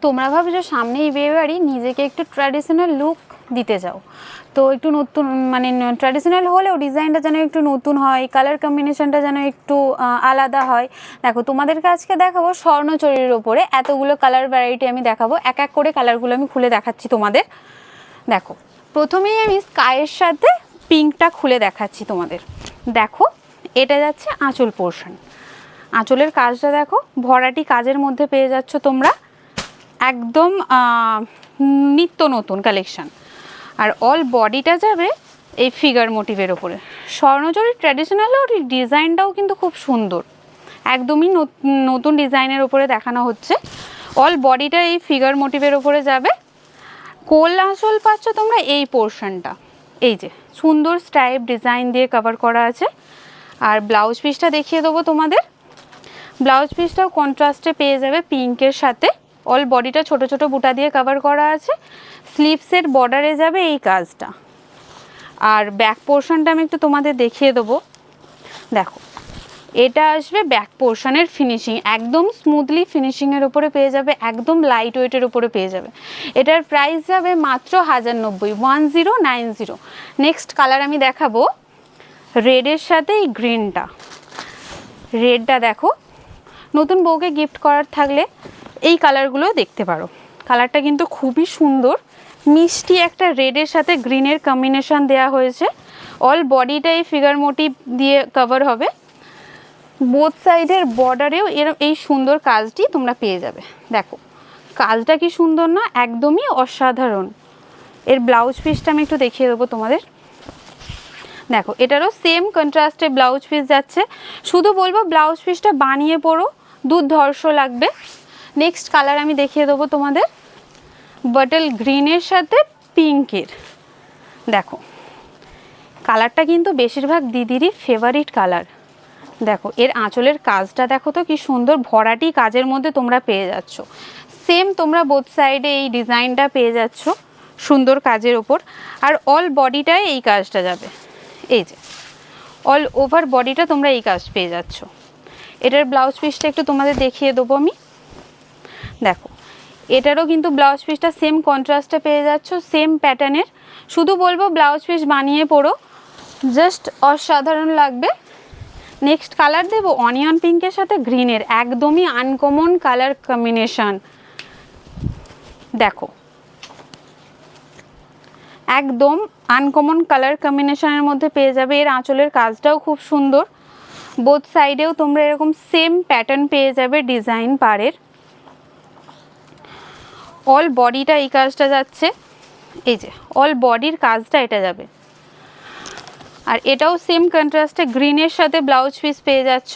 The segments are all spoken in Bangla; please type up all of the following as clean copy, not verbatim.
তোমরা ভাবছো সামনেই বিয়ে বাড়ি, নিজেকে একটু ট্র্যাডিশনাল লুক দিতে চাও, তো একটু নতুন মানে ট্র্যাডিশনাল হলেও ডিজাইনটা যেন একটু নতুন হয়, কালার কম্বিনেশনটা যেন একটু আলাদা হয়। দেখো তোমাদেরকে আজকে দেখাবো স্বর্ণচরীর ওপরে এতগুলো কালার ভ্যারাইটি আমি দেখাবো, এক এক করে কালারগুলো আমি খুলে দেখাচ্ছি তোমাদের। দেখো প্রথমেই আমি স্কাইয়ের সাথে পিঙ্কটা খুলে দেখাচ্ছি তোমাদের। দেখো এটা যাচ্ছে আঁচল পোর্শন, আঁচলের কাজটা দেখো ভরাটি কাজের মধ্যে পেয়ে যাচ্ছ তোমরা, একদম নিত্য নতুন কালেকশান। আর অল বডিটা যাবে এই ফিগার মোটিভের ওপরে। স্বর্ণচরীর ট্র্যাডিশনাল ওর ডিজাইনটাও কিন্তু খুব সুন্দর, একদমই নতুন ডিজাইনের ওপরে দেখানো হচ্ছে। অল বডিটা এই ফিগার মোটিভের ওপরে যাবে। কোল আঁচল পাচ্ছ তোমরা এই পোর্শনটা, এই যে সুন্দর স্টাইপ ডিজাইন দিয়ে কভার করা আছে। আর ব্লাউজ পিসটা দেখিয়ে দেবো তোমাদের। ব্লাউজ পিসটাও কন্ট্রাস্টে পেয়ে যাবে পিঙ্কের সাথে। অল বডিটা ছোট ছোট বুটা দিয়ে কভার করা আছে। স্লিভসের বর্ডারে যাবে এই কাজটা। আর ব্যাক পোর্শনটা আমি একটু তোমাদের দেখিয়ে দেবো। দেখো এটা আসবে ব্যাক পোর্শনের ফিনিশিং, একদম স্মুথলি ফিনিশিংয়ের ওপরে পেয়ে যাবে, একদম লাইট ওয়েটের ওপরে পেয়ে যাবে। এটার প্রাইস যাবে মাত্র 1090, 1090। নেক্সট কালার আমি দেখাবো রেডের সাথে এই গ্রিনটা। রেডটা দেখো নতুন বউকে গিফট করার থাকলে এই কালারগুলো দেখতে পারো। কালারটা কিন্তু খুবই সুন্দর, মিষ্টি একটা রেডের সাথে গ্রিনের কম্বিনেশন দেওয়া হয়েছে। অল বডিটা এই ফিগার মোটিভ দিয়ে কভার হবে। বোথ সাইডের বর্ডারেও এই সুন্দর কাজটি তোমরা পেয়ে যাবে। দেখো কাজটা কি সুন্দর না, একদমই অসাধারণ। এর ব্লাউজ পিসটা আমি একটু দেখিয়ে দেবো তোমাদের। দেখো এটারও সেম কন্ট্রাস্টে ব্লাউজ পিস যাচ্ছে। শুধু বলবো ব্লাউজ পিসটা বানিয়ে পরো, দুর্ধর্ষ লাগবে। নেক্সট কালার আমি দেখিয়ে দেবো তোমাদের বটল গ্রিনের সাথে পিঙ্কের। দেখো কালারটা কিন্তু বেশিরভাগ দিদিরই ফেভারিট কালার। দেখো এর আঁচলের কাজটা দেখো তো কি সুন্দর, ভরাটি কাজের মধ্যে তোমরা পেয়ে যাচ্ছ। সেম তোমরা বোথ সাইডে এই ডিজাইনটা পেয়ে যাচ্ছ সুন্দর কাজের ওপর। আর অল বডিটায় এই কাজটা যাবে, এই যে অল ওভার বডিটা তোমরা এই কাজ পেয়ে যাচ্ছ। এটার ব্লাউজ পিসটা একটু তোমাদের দেখিয়ে দেবো আমি। দেখো এটারও কিন্তু ব্লাউজ পিসটা সেম কন্ট্রাস্টে পেয়ে যাচ্ছ, সেম প্যাটার্নের। শুধু বলবো ব্লাউজ পিস বানিয়ে পরো, জাস্ট অসাধারণ লাগবে। নেক্সট কালার দেবো অনিয়ন পিঙ্কের সাথে গ্রিনের, একদমই আনকমন কালার কম্বিনেশন। দেখো একদম আনকমন কালার কম্বিনেশনের মধ্যে পেয়ে যাবে। এর আঁচলের কাজটাও খুব সুন্দর। বোথ সাইডেও তোমরা এরকম সেম প্যাটার্ন পেয়ে যাবে ডিজাইন পাড়ের। অল বডিটা এই কাজটা যাচ্ছে, এই যে অল বডির কাজটা এটা যাবে। আর এটাও সেম কন্ট্রাস্টে গ্রিনের সাথে ব্লাউজ পিস পেয়ে যাচ্ছ।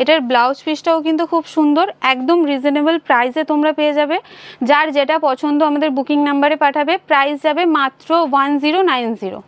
এটার ব্লাউজ পিসটাও কিন্তু খুব সুন্দর, একদম রিজনেবল প্রাইসে তোমরা পেয়ে যাবে। যার যেটা পছন্দ আমাদের বুকিং নাম্বারে পাঠাবে, প্রাইস যাবে মাত্র 1090।